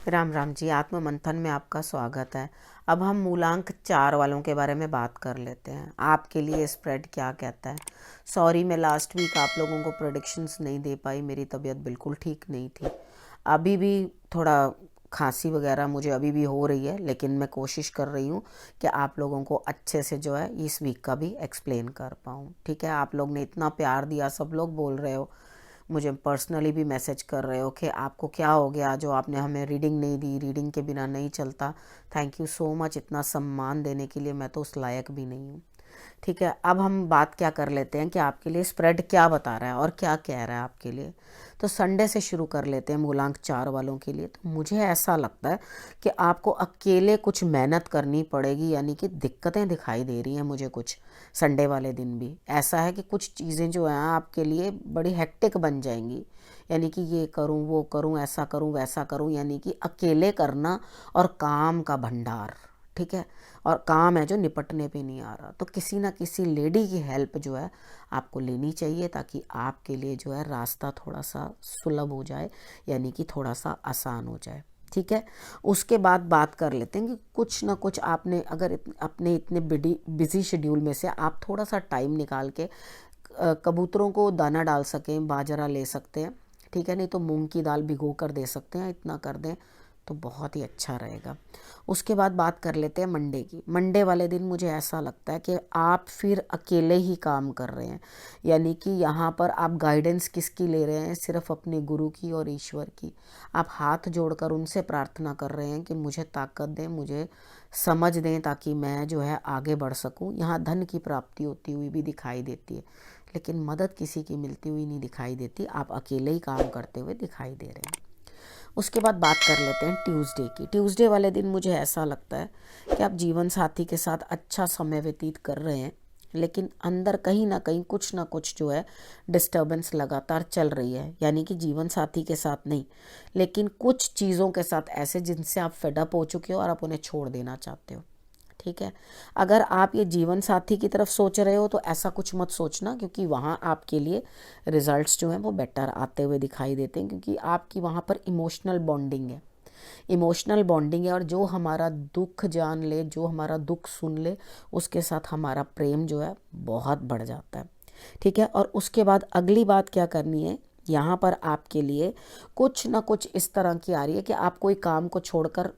राम राम जी। आत्म मंथन में आपका स्वागत है। अब हम मूलांक 4 वालों के बारे में बात कर लेते हैं। आपके लिए स्प्रेड क्या कहता है। सॉरी, मैं लास्ट वीक आप लोगों को प्रेडिक्शंस नहीं दे पाई, मेरी तबीयत बिल्कुल ठीक नहीं थी। अभी भी थोड़ा खांसी वगैरह मुझे अभी भी हो रही है, लेकिन मैं कोशिश कर रही हूँ कि आप लोगों को अच्छे से जो है इस वीक का भी एक्सप्लेन कर पाऊँ। ठीक है, आप लोग ने इतना प्यार दिया, सब लोग बोल रहे हो, मुझे पर्सनली भी मैसेज कर रहे हो कि आपको क्या हो गया जो आपने हमें रीडिंग नहीं दी, रीडिंग के बिना नहीं चलता। थैंक यू सो मच इतना सम्मान देने के लिए, मैं तो उस लायक भी नहीं हूँ। ठीक है, अब हम बात क्या कर लेते हैं कि आपके लिए स्प्रेड क्या बता रहा है और क्या कह रहा है आपके लिए। तो संडे से शुरू कर लेते हैं मूलांक 4 वालों के लिए। तो मुझे ऐसा लगता है कि आपको अकेले कुछ मेहनत करनी पड़ेगी, यानी कि दिक्कतें दिखाई दे रही हैं मुझे कुछ। संडे वाले दिन भी ऐसा है कि कुछ चीज़ें जो हैं आपके लिए बड़ी हेक्टिक बन जाएंगी, यानी कि ये करूं वो करूं ऐसा करूं वैसा करूं, यानी कि अकेले करना और काम का भंडार। ठीक है, और काम है जो निपटने पे नहीं आ रहा, तो किसी ना किसी लेडी की हेल्प जो है आपको लेनी चाहिए, ताकि आपके लिए जो है रास्ता थोड़ा सा सुलभ हो जाए, यानी कि थोड़ा सा आसान हो जाए। ठीक है, उसके बाद बात कर लेते हैं कि कुछ ना कुछ आपने अगर अपने इतने बिजी शेड्यूल में से आप थोड़ा सा टाइम निकाल के कबूतरों को दाना डाल सकें, बाजरा ले सकते हैं। ठीक है, नहीं तो मूंग की दाल भिगो कर दे सकते हैं, इतना कर दें तो बहुत ही अच्छा रहेगा। उसके बाद बात कर लेते हैं मंडे की। मंडे वाले दिन मुझे ऐसा लगता है कि आप फिर अकेले ही काम कर रहे हैं, यानी कि यहाँ पर आप गाइडेंस किसकी ले रहे हैं, सिर्फ अपने गुरु की और ईश्वर की। आप हाथ जोड़कर उनसे प्रार्थना कर रहे हैं कि मुझे ताकत दें, मुझे समझ दें, ताकि मैं जो है आगे बढ़ सकूं। यहाँ धन की प्राप्ति होती हुई भी दिखाई देती है, लेकिन मदद किसी की मिलती हुई नहीं दिखाई देती। आप अकेले ही काम करते हुए दिखाई दे रहे हैं। उसके बाद बात कर लेते हैं ट्यूसडे की। ट्यूसडे वाले दिन मुझे ऐसा लगता है कि आप जीवन साथी के साथ अच्छा समय व्यतीत कर रहे हैं, लेकिन अंदर कहीं ना कुछ जो है डिस्टर्बेंस लगातार चल रही है, यानी कि जीवन साथी के साथ नहीं, लेकिन कुछ चीज़ों के साथ ऐसे जिनसे आप फेडअप हो चुके हो और आप उन्हें छोड़ देना चाहते हो। ठीक है, अगर आप ये जीवन साथी की तरफ सोच रहे हो तो ऐसा कुछ मत सोचना, क्योंकि वहाँ आपके लिए रिजल्ट्स जो हैं वो बेटर आते हुए दिखाई देते हैं, क्योंकि आपकी वहाँ पर इमोशनल बॉन्डिंग है। इमोशनल बॉन्डिंग है, और जो हमारा दुख जान ले, जो हमारा दुख सुन ले, उसके साथ हमारा प्रेम जो है बहुत बढ़ जाता है। ठीक है, और उसके बाद अगली बात क्या करनी है, यहाँ पर आपके लिए कुछ ना कुछ इस तरह की आ रही है कि आप कोई काम को छोड़कर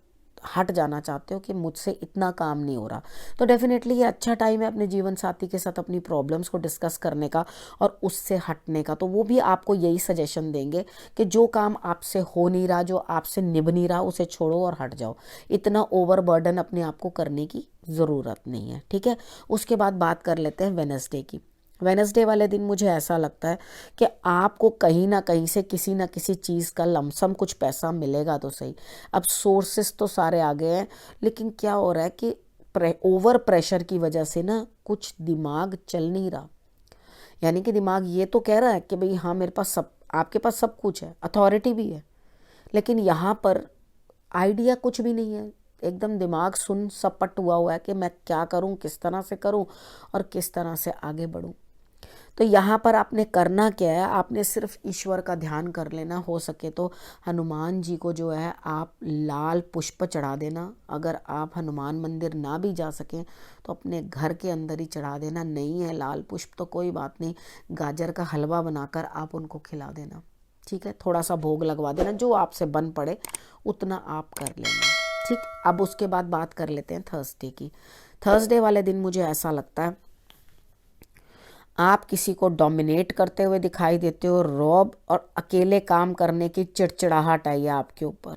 हट जाना चाहते हो कि मुझसे इतना काम नहीं हो रहा। तो डेफिनेटली ये अच्छा टाइम है अपने जीवन साथी के साथ अपनी प्रॉब्लम्स को डिस्कस करने का और उससे हटने का। तो वो भी आपको यही सजेशन देंगे कि जो काम आपसे हो नहीं रहा, जो आपसे निभ नहीं रहा, उसे छोड़ो और हट जाओ। इतना ओवर बर्डन अपने आप को करने की ज़रूरत नहीं है। ठीक है, उसके बाद बात कर लेते हैं वेनसडे की। वेनसडे वाले दिन मुझे ऐसा लगता है कि आपको कहीं ना कहीं से किसी ना किसी चीज़ का लमसम कुछ पैसा मिलेगा तो सही। अब सोर्सेस तो सारे आ गए हैं, लेकिन क्या हो रहा है कि ओवर प्रेशर की वजह से ना कुछ दिमाग चल नहीं रहा। यानी कि दिमाग ये तो कह रहा है कि भाई हाँ, मेरे पास सब, आपके पास सब कुछ है, अथॉरिटी भी है, लेकिन यहाँ पर आइडिया कुछ भी नहीं है। एकदम दिमाग सुन सपट हुआ है कि मैं क्या करूं, किस तरह से करूं और किस तरह से आगे बढ़ूं। तो यहाँ पर आपने करना क्या है, आपने सिर्फ ईश्वर का ध्यान कर लेना। हो सके तो हनुमान जी को जो है आप लाल पुष्प चढ़ा देना। अगर आप हनुमान मंदिर ना भी जा सकें तो अपने घर के अंदर ही चढ़ा देना। नहीं है लाल पुष्प तो कोई बात नहीं, गाजर का हलवा बनाकर आप उनको खिला देना। ठीक है, थोड़ा सा भोग लगवा देना, जो आपसे बन पड़े उतना आप कर लेना। ठीक, अब उसके बाद बात कर लेते हैं थर्सडे की। थर्सडे वाले दिन मुझे ऐसा लगता है आप किसी को डोमिनेट करते हुए दिखाई देते हो। रौब और अकेले काम करने की चिड़चिड़ाहट आई है आपके ऊपर।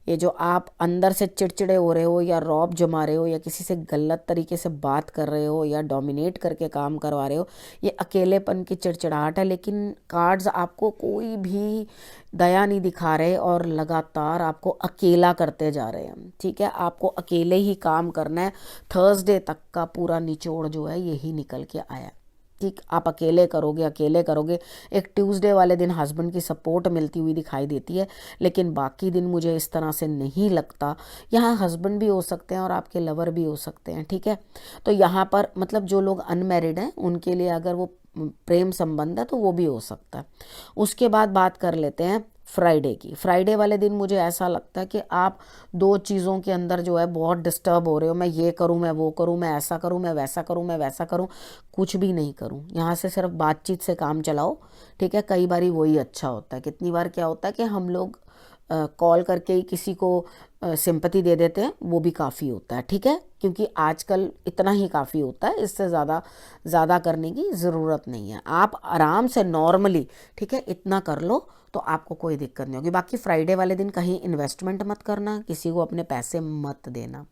ये जो आप अंदर से चिड़चिड़े हो रहे हो या रौब जमा रहे हो या किसी से गलत तरीके से बात कर रहे हो या डोमिनेट करके काम करवा रहे हो, ये अकेलेपन की चिड़चिड़ाहट है। लेकिन कार्ड्स आपको कोई भी दया नहीं दिखा रहे और लगातार आपको अकेला करते जा रहे हैं। ठीक है, आपको अकेले ही काम करना है। थर्सडे तक का पूरा निचोड़ जो है यही निकल के आया है। ठीक, आप अकेले करोगे अकेले करोगे। एक ट्यूसडे वाले दिन हस्बैंड की सपोर्ट मिलती हुई दिखाई देती है, लेकिन बाकी दिन मुझे इस तरह से नहीं लगता। यहाँ हस्बैंड भी हो सकते हैं और आपके लवर भी हो सकते हैं। ठीक है, तो यहाँ पर मतलब जो लोग अनमैरिड हैं उनके लिए अगर वो प्रेम संबंध है तो वो भी हो सकता है। उसके बाद बात कर लेते हैं फ्राइडे की। फ्राइडे वाले दिन मुझे ऐसा लगता है कि आप दो चीज़ों के अंदर जो है बहुत डिस्टर्ब हो रहे हो, मैं ये करूँ, मैं वो करूँ, मैं ऐसा करूँ, मैं वैसा करूँ, मैं वैसा करूँ, कुछ भी नहीं करूँ, यहाँ से सिर्फ बातचीत से काम चलाओ। ठीक है, कई बारी वही अच्छा होता है। कितनी बार क्या होता है कि हम लोग कॉल करके ही किसी को सिंपैथी दे देते हैं, वो भी काफ़ी होता है। ठीक है, क्योंकि आजकल इतना ही काफ़ी होता है, इससे ज़्यादा करने की ज़रूरत नहीं है। आप आराम से नॉर्मली, ठीक है, इतना कर लो तो आपको कोई दिक्कत नहीं होगी। बाकी फ्राइडे वाले दिन कहीं इन्वेस्टमेंट मत करना, किसी को अपने पैसे मत देना।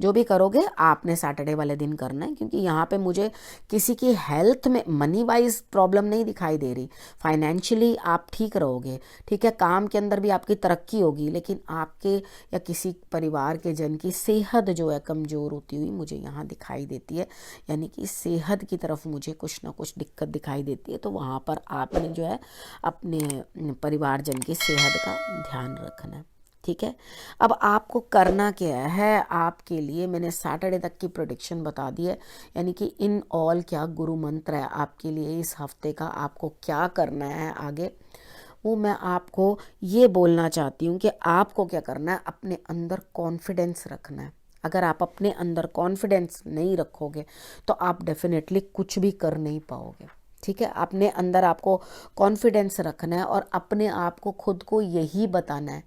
जो भी करोगे आपने सैटरडे वाले दिन करना है, क्योंकि यहाँ पे मुझे किसी की हेल्थ में मनी वाइज प्रॉब्लम नहीं दिखाई दे रही। फाइनेंशियली आप ठीक रहोगे, ठीक है, काम के अंदर भी आपकी तरक्की होगी, लेकिन आपके या किसी परिवार के जन की सेहत जो है कमज़ोर होती हुई मुझे यहाँ दिखाई देती है। यानी कि सेहत की तरफ मुझे कुछ ना कुछ दिक्कत दिखाई देती है। तो वहाँ पर आपने जो है अपने परिवारजन की सेहत का ध्यान रखना है। ठीक है, अब आपको करना क्या है, आपके लिए मैंने सैटरडे तक की प्रेडिक्शन बता दी है। यानी कि इन ऑल क्या गुरु मंत्र है आपके लिए इस हफ्ते का, आपको क्या करना है आगे, वो मैं आपको ये बोलना चाहती हूँ कि आपको क्या करना है, अपने अंदर कॉन्फिडेंस रखना है। अगर आप अपने अंदर कॉन्फिडेंस नहीं रखोगे तो आप डेफिनेटली कुछ भी कर नहीं पाओगे। ठीक है, अपने अंदर आपको कॉन्फिडेंस रखना है और अपने आप को खुद को यही बताना है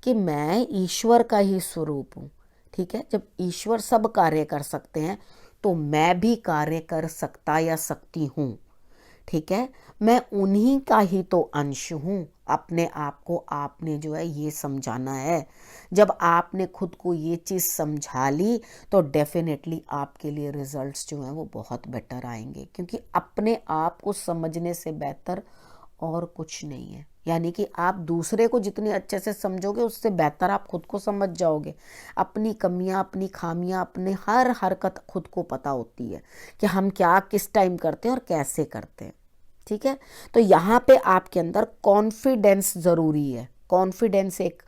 कि मैं ईश्वर का ही स्वरूप हूँ। ठीक है, जब ईश्वर सब कार्य कर सकते हैं तो मैं भी कार्य कर सकता या सकती हूँ। ठीक है, मैं उन्हीं का ही तो अंश हूँ। अपने आप को आपने जो है ये समझाना है। जब आपने खुद को ये चीज़ समझा ली तो डेफिनेटली आपके लिए रिजल्ट्स जो हैं वो बहुत बेटर आएंगे, क्योंकि अपने आप को समझने से बेहतर और कुछ नहीं है। यानी कि आप दूसरे को जितने अच्छे से समझोगे उससे बेहतर आप खुद को समझ जाओगे। अपनी कमियां, अपनी खामियां, अपने हर हरकत खुद को पता होती है कि हम क्या किस टाइम करते हैं और कैसे करते हैं। ठीक है, तो यहाँ पे आपके अंदर कॉन्फिडेंस ज़रूरी है। कॉन्फिडेंस एक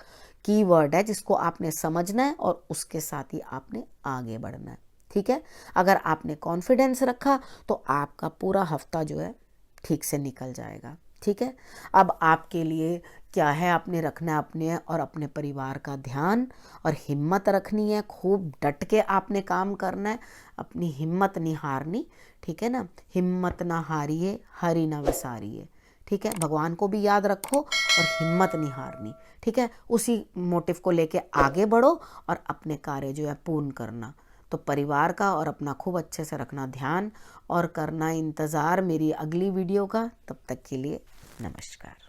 की वर्ड है जिसको आपने समझना है और उसके साथ ही आपने आगे बढ़ना है। ठीक है, अगर आपने कॉन्फिडेंस रखा तो आपका पूरा हफ्ता जो है ठीक से निकल जाएगा। ठीक है, अब आपके लिए क्या है, आपने रखना है अपने और अपने परिवार का ध्यान, और हिम्मत रखनी है, खूब डट के आपने काम करना है, अपनी हिम्मत नहीं हारनी। ठीक है ना, हिम्मत ना हारिए, हरि ना विसारिए। ठीक है, भगवान को भी याद रखो और हिम्मत नहीं हारनी। ठीक है, उसी मोटिव को लेके आगे बढ़ो और अपने कार्य जो है पूर्ण करना। तो परिवार का और अपना खूब अच्छे से रखना ध्यान और करना इंतज़ार मेरी अगली वीडियो का। तब तक के लिए नमस्कार।